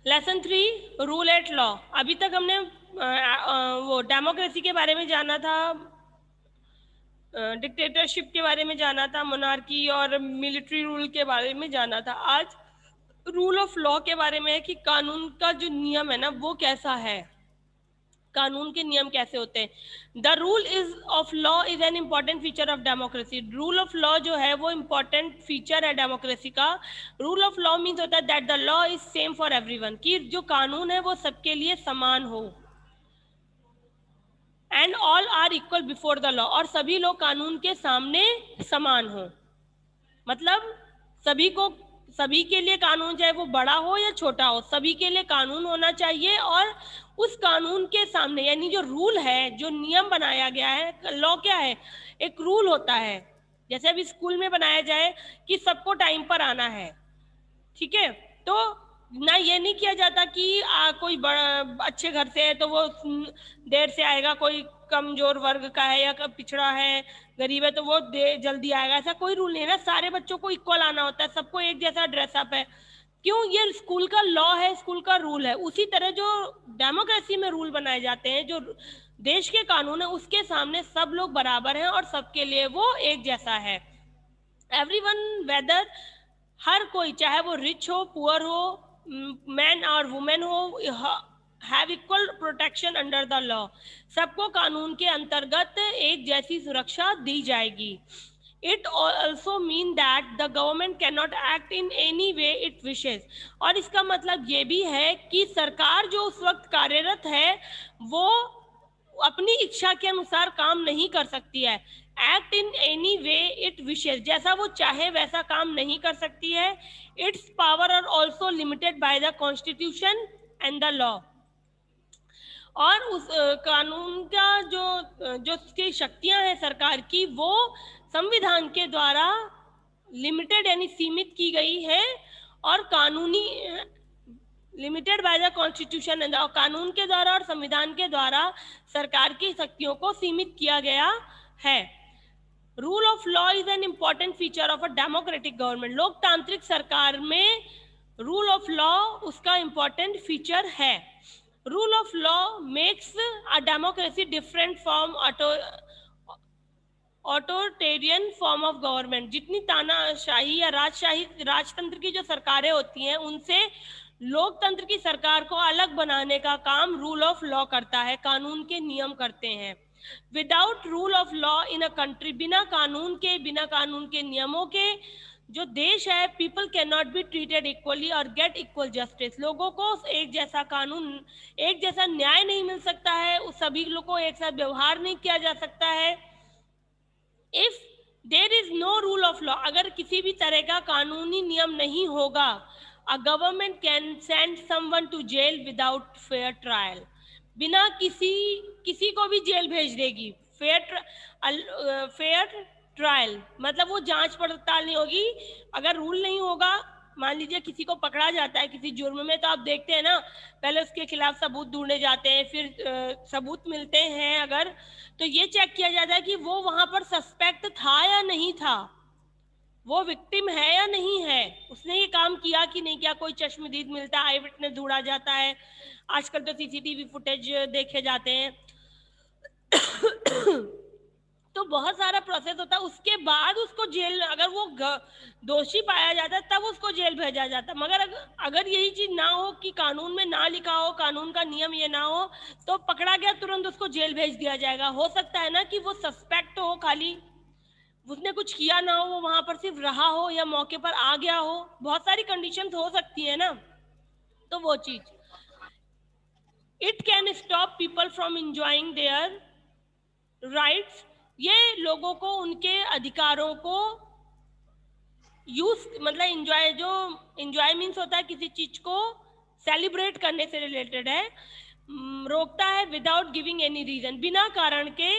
Lesson 3, rule eight law. अभी तक हमने वो डेमोक्रेसी के बारे में जाना था, डिक्टेटरशिप के बारे में जाना था, मोनार्की और मिलिट्री रूल के बारे में जाना था। आज रूल ऑफ लॉ के बारे में है कि कानून का जो नियम है ना वो कैसा है, कानून के नियम कैसे होते हैं। The rule is of law is an important feature of democracy. Rule of law जो है वो इम्पॉर्टेंट फीचर है डेमोक्रेसी का। रूल ऑफ लॉ मीन्स होता है that the law is same for everyone, कि जो कानून है वो सबके लिए समान हो। And all are equal before the law, और सभी लोग कानून के सामने समान हो। मतलब सभी के लिए कानून, चाहे वो बड़ा हो या छोटा हो, सभी के लिए कानून होना चाहिए। और उस कानून के सामने, यानी जो रूल है, जो नियम बनाया गया है, लॉ क्या है, एक रूल होता है। जैसे अभी स्कूल में बनाया जाए कि सबको टाइम पर आना है, ठीक है, तो ना ये नहीं किया जाता कि कोई बड़ा अच्छे घर से है तो वो देर से आएगा, कोई कमजोर वर्ग का है या पिछड़ा है, गरीब है, तो वो जल्दी आएगा। ऐसा कोई रूल नहीं है ना, सारे बच्चों को इक्वल आना होता है, सबको एक जैसा ड्रेसअप है। क्यों? ये स्कूल का लॉ है, स्कूल का रूल है। उसी तरह जो डेमोक्रेसी में रूल बनाए जाते हैं, जो देश के कानून है, उसके सामने सब लोग बराबर हैं और सबके लिए वो एक जैसा है। एवरीवन, वेदर, हर कोई, चाहे वो रिच हो, पुअर हो, मैन और वुमेन हो, have equal protection under the law. सबको कानून के अंतर्गत एक जैसी सुरक्षा दी जाएगी। It also mean that the government cannot act in any way it wishes। और इसका मतलब ये भी है कि सरकार जो उस वक्त कार्यरत है वो अपनी इच्छा के अनुसार काम नहीं कर सकती है। Act in any way it wishes, जैसा वो चाहे वैसा काम नहीं कर सकती है। Its power are also limited by the constitution and the law. और उस कानून का जो उसकी शक्तियां हैं सरकार की, वो संविधान के द्वारा लिमिटेड यानी सीमित की गई है। और कानूनी लिमिटेड बाय द कॉन्स्टिट्यूशन, कानून के द्वारा और संविधान के द्वारा सरकार की शक्तियों को सीमित किया गया है। Rule of law is an important feature of a democratic government. लोकतांत्रिक सरकार में रूल ऑफ लॉ उसका इम्पॉर्टेंट फीचर है। Rule of law makes a democracy different from authoritarian form of government. जितनी तानाशाही या राजतंत्र की जो सरकारें होती हैं, उनसे लोकतंत्र की सरकार को अलग बनाने का काम रूल ऑफ लॉ करता है, कानून के नियम करते हैं। Without rule of law in a country, बिना कानून के नियमों के जो देश है, people can not be treated equally और गेट इक्वल जस्टिस। लोगों को एक जैसा कानून, एक जैसा न्याय नहीं मिल सकता है, उस सभी लोगों को एक साथ व्यवहार नहीं किया जा सकता है। If there is no rule of law, अगर किसी भी तरह का कानूनी नियम नहीं होगा, a government can send someone to jail without fair trial. बिना किसी को भी जेल भेज देगी। फेयर ट्रायल मतलब वो जांच पड़ताल नहीं होगी। अगर रूल नहीं होगा, मान लीजिए किसी को पकड़ा जाता है किसी जुर्म में, तो आप देखते हैं ना, पहले उसके खिलाफ सबूत ढूंढे जाते हैं, फिर सबूत मिलते हैं अगर, तो ये चेक किया जाता है कि वो वहां पर सस्पेक्ट था या नहीं था, वो विक्टिम है या नहीं है, उसने ये काम किया कि नहीं किया। कोई चश्मदीद मिलता है, आई विटनेस ढूंढा जाता है, आजकल तो सीसीटीवी फुटेज देखे जाते हैं। तो बहुत सारा प्रोसेस होता है, उसके बाद उसको जेल, अगर वो दोषी पाया जाता है तब उसको जेल भेजा जाता है। मगर अगर यही चीज ना हो कि कानून में ना लिखा हो, कानून का नियम ये ना हो, तो पकड़ा गया तुरंत उसको जेल भेज दिया जाएगा। हो सकता है ना कि वो सस्पेक्ट हो, खाली उसने कुछ किया ना हो, वो वहां पर सिर्फ रहा हो या मौके पर आ गया हो, बहुत सारी कंडीशंस हो सकती है ना, तो वो चीज। It can stop people from enjoying their rights, ये लोगों को उनके अधिकारों को यूज, मतलब एंजॉय, जो एंजॉय मीन्स होता है किसी चीज को सेलिब्रेट करने से रिलेटेड है, रोकता है विदाउट गिविंग एनी रीजन, बिना कारण के।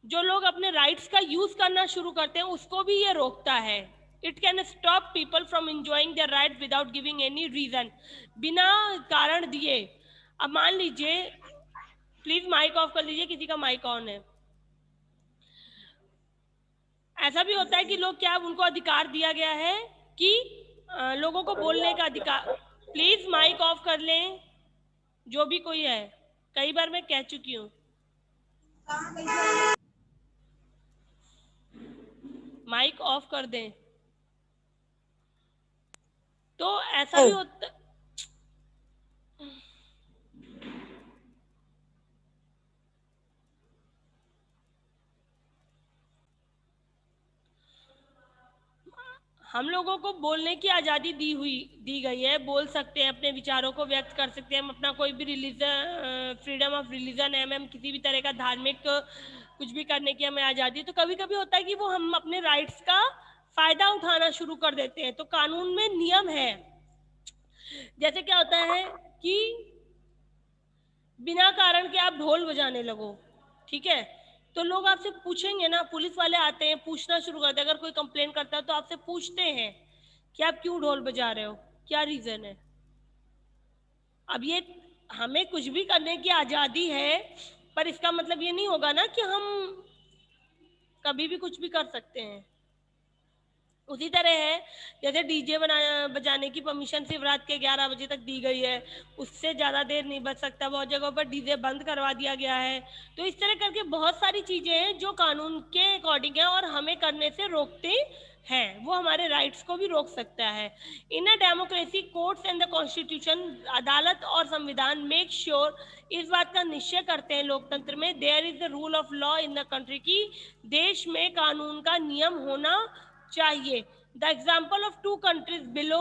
जो लोग अपने राइट्स का यूज करना शुरू करते हैं उसको भी ये रोकता है। It can stop people from enjoying their right without giving any reason, बिना कारण दिए। अब मान लीजिए, प्लीज माइक ऑफ कर लीजिए, किसी का माइक ऑन है। ऐसा भी होता है कि लोग क्या, उनको अधिकार दिया गया है कि लोगों को बोलने का अधिकार, प्लीज माइक ऑफ कर लें जो भी कोई है, कई बार मैं कह चुकी हूँ। माइक ऑफ कर दें। तो ऐसा भी होता, हम लोगों को बोलने की आज़ादी दी गई है, बोल सकते हैं, अपने विचारों को व्यक्त कर सकते हैं, हम अपना कोई भी रिलीजन, फ्रीडम ऑफ रिलीजन है, हम किसी भी तरह का धार्मिक कुछ भी करने की हमें आज़ादी। तो कभी कभी होता है कि वो हम अपने राइट्स का फायदा उठाना शुरू कर देते हैं। तो कानून में नियम है, जैसे क्या होता है कि बिना कारण के आप ढोल बजाने लगो, ठीक है, तो लोग आपसे पूछेंगे ना, पुलिस वाले आते हैं, पूछना शुरू करते हैं। अगर कोई कंप्लेन करता है तो आपसे पूछते हैं कि आप क्यों ढोल बजा रहे हो, क्या रीजन है। अब ये हमें कुछ भी करने की आजादी है, पर इसका मतलब ये नहीं होगा ना कि हम कभी भी कुछ भी कर सकते हैं। उसी तरह है जैसे डीजे बजाने की परमिशन सिर्फ रात के 11 बजे तक दी गई है, उससे ज़्यादा देर नहीं बज सकता, बहुत जगहों पर डीजे बंद करवा दिया गया है। तो इस तरह करके बहुत सारी चीज़ें हैं जो कानून के अकॉर्डिंग है और हमें करने से रोकते हैं, वो हमारे राइट्स को भी रोक सकता है। In a democracy courts and the constitution, अदालत और संविधान मेक श्योर, इस बात का निश्चय करते हैं लोकतंत्र में, there is the rule of law in the country, की देश में कानून का नियम होना चाहिए। The example of two countries below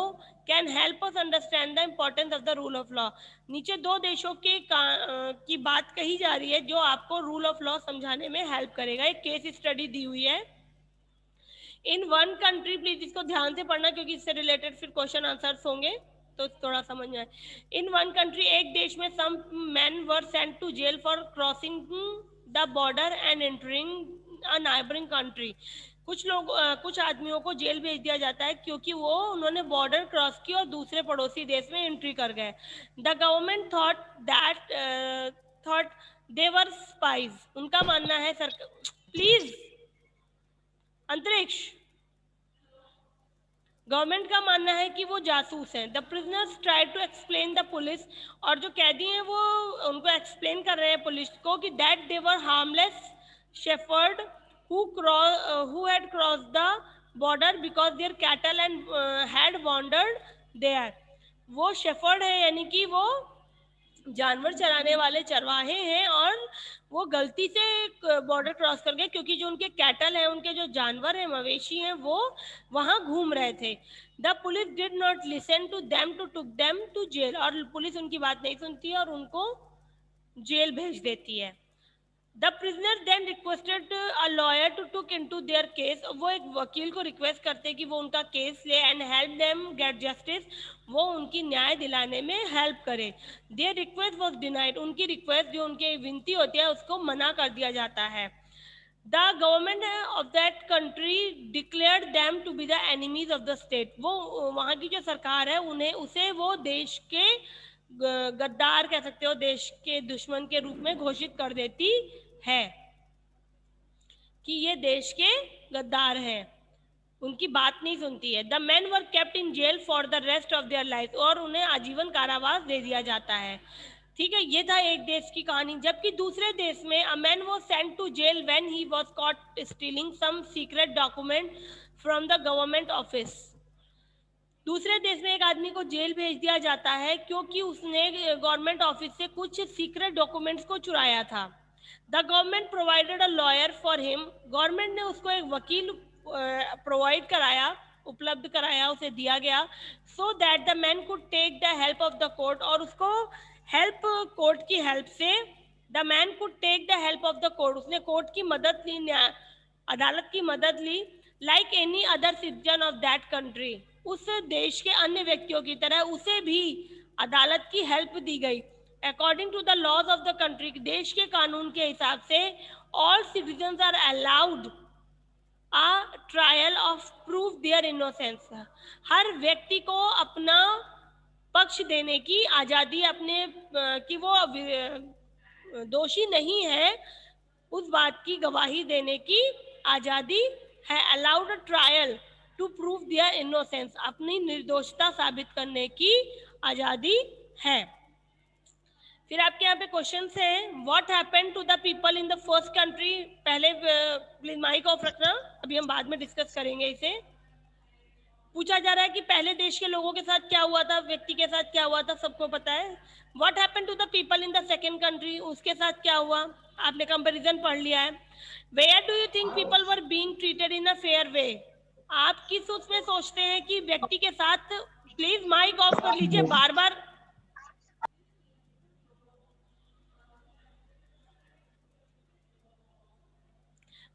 can help us understand the importance of the rule of law. नीचे दो देशों की बात कही जा रही है जो आपको रूल ऑफ लॉ समझाने में हेल्प करेगा। एक केस स्टडी दी हुई है। इन वन कंट्री, प्लीज इसको ध्यान से पढ़ना क्योंकि इससे रिलेटेड फिर क्वेश्चन आंसर्स होंगे तो थोड़ा समझ में आए। इन वन कंट्री, एक देश में some men were sent to jail for crossing the border and entering a neighbouring country. कुछ आदमियों को जेल भेज दिया जाता है क्योंकि वो उन्होंने बॉर्डर क्रॉस की और दूसरे पड़ोसी देश में एंट्री कर गए। The government thought they were spies. उनका मानना है सरकार, प्लीज अंतरिक्ष, गवर्नमेंट का मानना है कि वो जासूस हैं। The prisoners try to explain the police, और जो कैदी हैं वो उनको एक्सप्लेन कर रहे हैं पुलिस को कि that they were harmless shepherd who had crossed the border because their cattle and had wandered there। वो शेफर्ड है यानी कि वो जानवर चराने वाले चरवाहे हैं और वो गलती से बॉर्डर क्रॉस कर गए क्योंकि जो उनके कैटल हैं, उनके जो जानवर हैं, मवेशी हैं, वो वहां घूम रहे थे। The police did not listen to them to took them to jail, और पुलिस उनकी बात नहीं सुनती और उनको जेल भेज देती है। The prisoner then requested a lawyer to took into their case. वो एक वकील को रिक्वेस्ट करते कि वो उनका केस ले and help them get justice, वो उनकी न्याय दिलाने में हेल्प करे। There request was denied. उनकी रिक्वेस्ट, जो उनकी विनती होती है, उसको मना कर दिया जाता है। The government of that country declared them to be the enemies of the state. वो वहाँ की जो सरकार है उसे वो देश के गद्दार कह सकते हो, देश के दुश्मन के रूप में घोषित कर देती है कि ये देश के गद्दार हैं, उनकी बात नहीं सुनती है। The man were kept in jail for the rest of their life, और उन्हें आजीवन कारावास दे दिया जाता है। ठीक है, ये था एक देश की कहानी। जबकि दूसरे देश में a man was sent to jail when he was caught stealing some secret document from the government office. दूसरे देश में एक आदमी को जेल भेज दिया जाता है क्योंकि उसने गवर्नमेंट ऑफिस से कुछ सीक्रेट डॉक्यूमेंट्स को चुराया था। The government provided a lawyer for him. Government ने उसको एक वकील प्रोवाइड कराया, उपलब्ध कराया, उसे दिया गया, so that the man could take the help of the court, और उसको हेल्प, कोर्ट की हेल्प से, the man could take the help of the court, उसने कोर्ट की मदद ली, अदालत की मदद ली, like any other citizen of that country. उस देश के अन्य व्यक्तियों की तरह उसे भी अदालत की हेल्प दी गई। According to the laws of the country, देश के कानून के हिसाब से, all citizens are allowed a trial of proof their innocence. हर व्यक्ति को अपना पक्ष देने की आजादी, अपने कि वो दोषी नहीं है, उस बात की गवाही देने की आजादी है। Allowed trial, to prove their innocence, अपनी निर्दोषता साबित करने की आजादी है। फिर आपके यहाँ पे क्वेश्चन हैं, what happened to the people in the first country. पहले प्लीज माइक ऑफ रखना, अभी हम बाद में डिस्कस करेंगे इसे। पूछा जा रहा है कि पहले देश के लोगों के साथ क्या हुआ था, व्यक्ति के साथ क्या हुआ था, सबको पता है। What happened to the people in the second country, उसके साथ क्या हुआ, आपने कंपैरिजन पढ़ लिया है। Where do you think people were being treated in a fair way, आप किस उसमें सोचते हैं कि व्यक्ति के साथ, प्लीज माइक ऑफ कर लीजिए बार बार।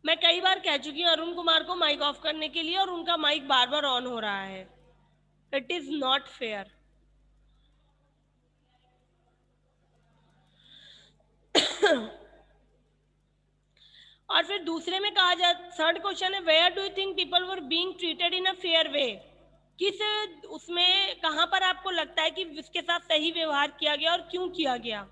मैं कई बार कह चुकी हूँ अरुण कुमार को माइक ऑफ करने के लिए और उनका माइक बार बार ऑन हो रहा है। It is not fair. और फिर दूसरे में कहा जाए, थर्ड क्वेश्चन है, where do you think people were being treated in a fair way, किस उसमें कहां पर आपको लगता है कि इसके साथ सही व्यवहार किया गया और क्यों किया गया।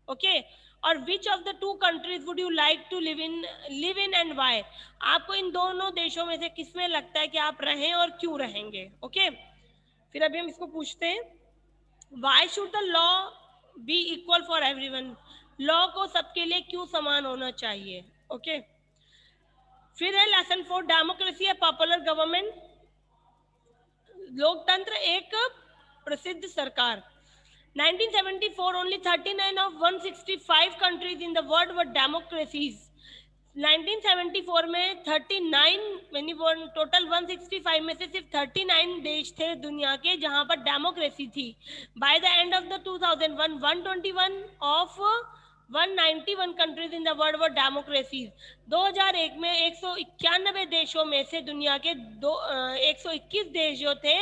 ओके और which of the two countries would you like to live in and why, आपको इन दोनों देशों में से किसमें लगता है कि आप रहें और क्यों रहेंगे। ओके फिर अभी हम इसको पूछते हैं, why should the law be equal for everyone, law को सबके लिए क्यों समान होना चाहिए। ओके फिर है लेसन 4, डेमोक्रेसी है पॉपुलर गवर्नमेंट, लोकतंत्र एक प्रसिद्ध सरकार। 1974 only 39 of 165 countries in the world were democracies। 1974 में 39 यानी टोटल 165 में से सिर्फ 39 देश थे दुनिया के जहां पर डेमोक्रेसी थी। By the end of the 2001 121 of 191 countries in the world were democracies. 2001 में 191 देशों में से दुनिया के 121 देश जो थे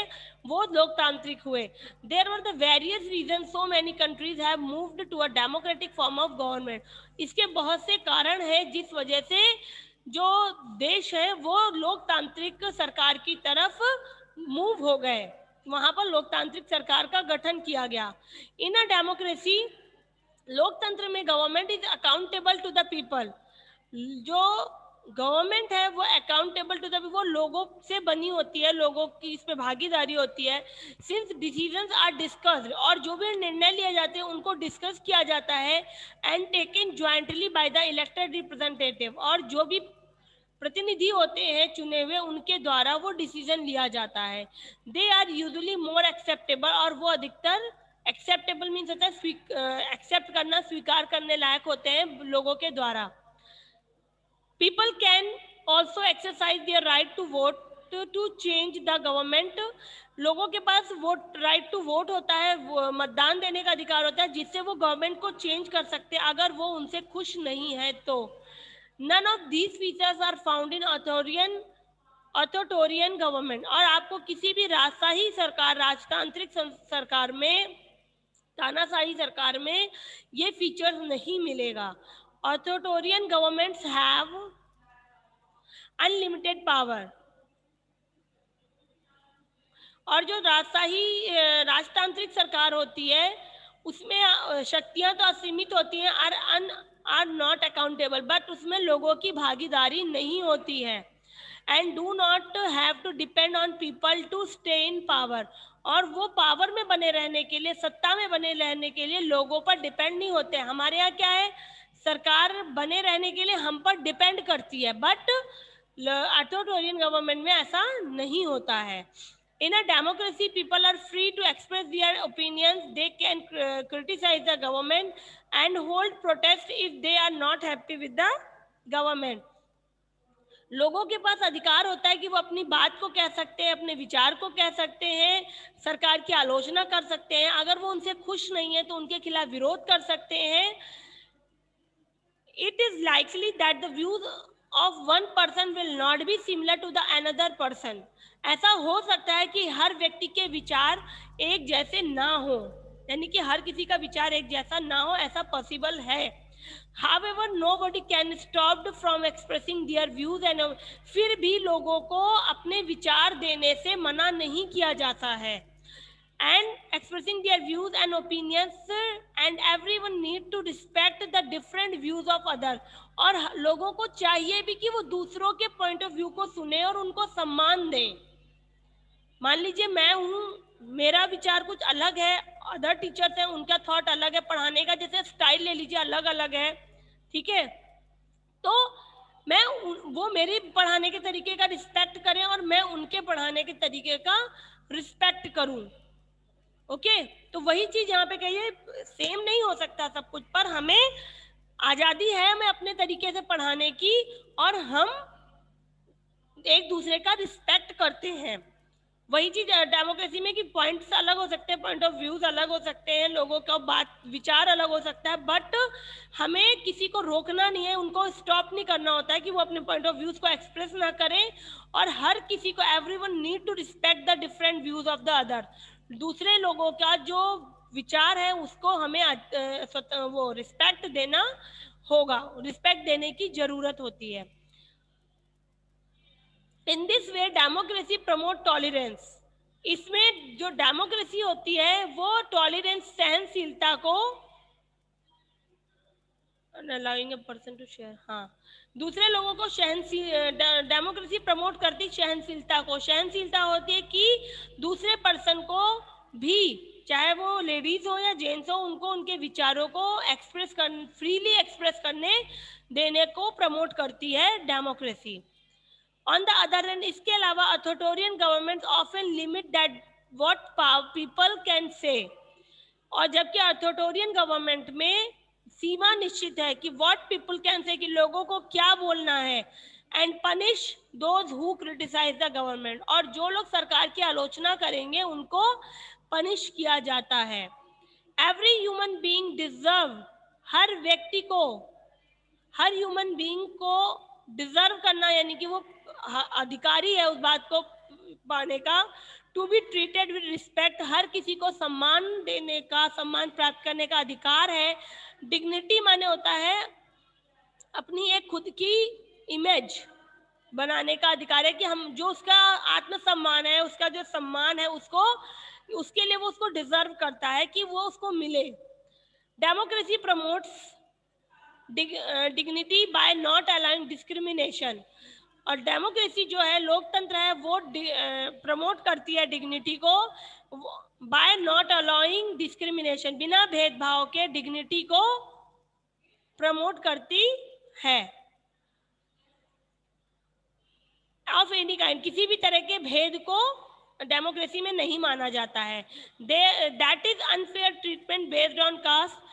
वो लोकतांत्रिक हुए। There were the various reason so many countries have moved to a democratic form of government, इसके बहुत से कारण हैं जिस वजह से जो देश है वो लोकतांत्रिक सरकार की तरफ मूव हो गए, वहां पर लोकतांत्रिक सरकार का गठन किया गया। इन अ डेमोक्रेसी, लोकतंत्र में government is accountable to the people, जो गवर्नमेंट है वो अकाउंटेबल टू द, वो लोगों से बनी होती है, लोगों की इस पे भागीदारी होती है। सिंस डिसीजंस आर डिस्कस्ड, और जो भी निर्णय लिए जाते हैं उनको डिस्कस किया जाता है, and taken jointly by the elected representative, और जो भी प्रतिनिधि होते हैं चुने हुए उनके द्वारा वो डिसीजन लिया जाता है। They are usually more acceptable, और वो अधिकतर एक्सेप्टेबल मीन्स होता है एक्सेप्ट करना, स्वीकार करने लायक होते हैं लोगों के द्वारा। People can also exercise their right to vote to change the government, लोगों के पास वोट राइट टू वोट होता है, मतदान देने का अधिकार होता है जिससे वो गवर्नमेंट को चेंज कर सकते हैं अगर वो उनसे खुश नहीं है तो। None of these features are found in authoritarian government, और आपको किसी भी राजशाही सरकार, राजतांत्रिक सरकार में, तानाशाही सरकार में ये फीचर्स नहीं मिलेगा। Authoritarian governments have unlimited power, और जो राजतांत्रिक सरकार होती है उसमें शक्तियां तो असीमित होती हैं, आर नॉट अकाउंटेबल, बट उसमें लोगों की भागीदारी नहीं होती है। And do not have to depend on people to stay in power, और वो पावर में बने रहने के लिए, सत्ता में बने रहने के लिए लोगों पर डिपेंड नहीं होते। हमारे यहाँ क्या है, सरकार बने रहने के लिए हम पर डिपेंड करती है, बट अथॉरिटेरियन गवर्नमेंट में ऐसा नहीं होता है। In a democracy, people are free to express their opinions. They can criticize the government and hold protest if they are not happy with the government. लोगों के पास अधिकार होता है कि वो अपनी बात को कह सकते हैं, अपने विचार को कह सकते हैं, सरकार की आलोचना कर सकते हैं, अगर वो उनसे खुश नहीं है तो उनके खिलाफ विरोध कर सकते हैं। It is likely that the views of one person will not be similar to the another person. ऐसा हो सकता है कि हर व्यक्ति के विचार एक जैसे ना हो, यानी कि हर किसी का विचार एक जैसा ना हो, ऐसा पॉसिबल है। However, nobody can stop from expressing their views and फिर भी लोगों को अपने विचार देने से मना नहीं किया जाता है। And expressing their views and opinions, and everyone need to respect the different views of others, और लोगों को चाहिए भी कि वो दूसरों के पॉइंट ऑफ व्यू को सुने और उनको सम्मान दें। मान लीजिए मैं हूँ, मेरा विचार कुछ अलग है, अदर टीचर्स हैं उनका थॉट अलग है, पढ़ाने का जैसे स्टाइल ले लीजिए अलग अलग है, ठीक है, तो मैं वो मेरी पढ़ाने के तरीके का रिस्पेक्ट करें और मैं उनके पढ़ाने के तरीके का रिस्पेक्ट करूं। ओके, तो वही चीज यहाँ पे कहिए, सेम नहीं हो सकता सब कुछ, पर हमें आजादी है हमें अपने तरीके से पढ़ाने की, और हम एक दूसरे का रिस्पेक्ट करते हैं। वही चीज डेमोक्रेसी में कि पॉइंट्स अलग हो सकते हैं, पॉइंट ऑफ व्यूज अलग हो सकते हैं, लोगों का बात विचार अलग हो सकता है, बट हमें किसी को रोकना नहीं है, उनको स्टॉप नहीं करना होता है कि वो अपने पॉइंट ऑफ व्यूज को एक्सप्रेस ना करें। और हर किसी को, everyone need to respect the different views of the other. दूसरे लोगों का जो विचार है उसको हमें वो रिस्पेक्ट देना होगा, रिस्पेक्ट देने की जरूरत होती है। In this way democracy promote tolerance. इसमें जो डेमोक्रेसी होती है वो टॉलरेंस, सहनशीलता को, allowing a person to share, हाँ, दूसरे लोगों को डेमोक्रेसी प्रमोट करती सहनशीलता को। सहनशीलता होती है कि दूसरे पर्सन को भी, चाहे वो लेडीज हो या जेंट्स हो, उनको उनके विचारों को फ्रीली एक्सप्रेस करने देने को प्रमोट करती है democracy. On the other hand, इसके अलावा authoritarian government often limit that what people can say. और जबकि अथॉरिटेरियन गवर्नमेंट में सीमा निश्चित है कि व्हाट पीपल कैन से, कि लोगों को क्या बोलना है, and punish those who criticise the government, और जो लोग सरकार की आलोचना करेंगे उनको पनिश किया जाता है। एवरी ह्यूमन बीइंग डिजर्व, हर व्यक्ति को, हर ह्यूमन बीइंग को डिजर्व करना, यानी कि वो अधिकारी है उस बात को पाने का, to be treated with respect, हर किसी को सम्मान देने का, सम्मान प्राप्त करने का अधिकार है। डिग्निटी माने होता है अपनी एक खुद की इमेज बनाने का अधिकार है, कि हम जो उसका आत्मसम्मान है, उसका जो सम्मान है, उसको, उसके लिए वो उसको डिजर्व करता है कि वो उसको मिले। Democracy promotes dignity by not allowing discrimination. और डेमोक्रेसी जो है, लोकतंत्र है, वो प्रमोट करती है डिग्निटी को बाय नॉट अलाउइंग डिस्क्रिमिनेशन, बिना भेदभाव के डिग्निटी को प्रमोट करती है। ऑफ एनी काइंड, किसी भी तरह के भेद को डेमोक्रेसी में नहीं माना जाता है। That is unfair treatment based on caste,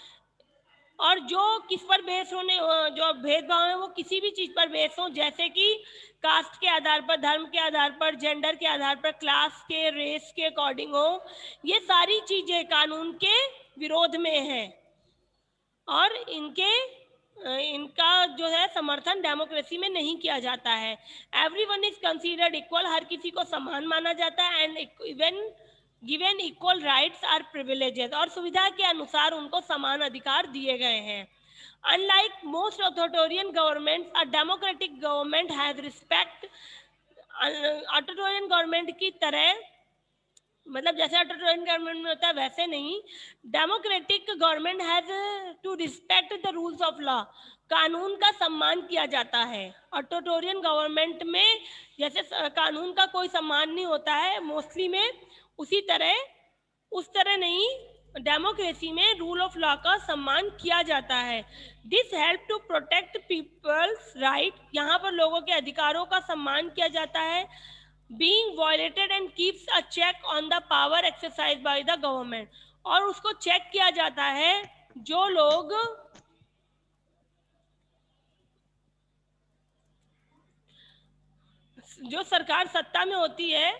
और जो किस पर बेस होने, जो भेदभाव है वो किसी भी चीज पर बेस हो, जैसे कि कास्ट के आधार पर, धर्म के आधार पर, जेंडर के आधार पर, क्लास के, रेस के अकॉर्डिंग हो, ये सारी चीजें कानून के विरोध में है, और इनका जो है समर्थन डेमोक्रेसी में नहीं किया जाता है। एवरीवन इज कंसीडर्ड इक्वल, हर किसी को समान माना जाता है, and even given equal rights are privileges, और सुविधा के अनुसार उनको समान अधिकार दिए गए हैं। Unlike most authoritarian government, a democratic government has respect. Authoritarian government की तरह, मतलब जैसे अथॉरिटेरियन गवर्नमेंट में होता है वैसे नहीं, democratic government has to respect the rules of law, कानून का सम्मान किया जाता है। अथॉरिटेरियन गवर्नमेंट में जैसे कानून का कोई सम्मान नहीं होता है मोस्टली में, उसी तरह, उस तरह नहीं, डेमोक्रेसी में रूल ऑफ लॉ का सम्मान किया जाता है। This help to protect people's right, यहाँ पर लोगों के अधिकारों का सम्मान किया जाता है। being violated and keeps a check on the power exercised by the government, और उसको चेक किया जाता है जो लोग जो सरकार सत्ता में होती है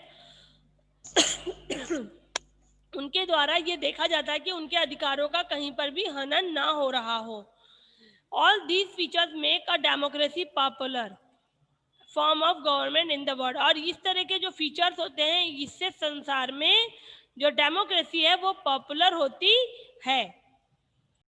उनके द्वारा ये देखा जाता है कि उनके अधिकारों का कहीं पर भी हनन ना हो रहा हो। All these features make a democracy popular form of government in the world, और इस तरह के जो फीचर्स होते हैं इससे संसार में जो डेमोक्रेसी है वो पॉपुलर होती है।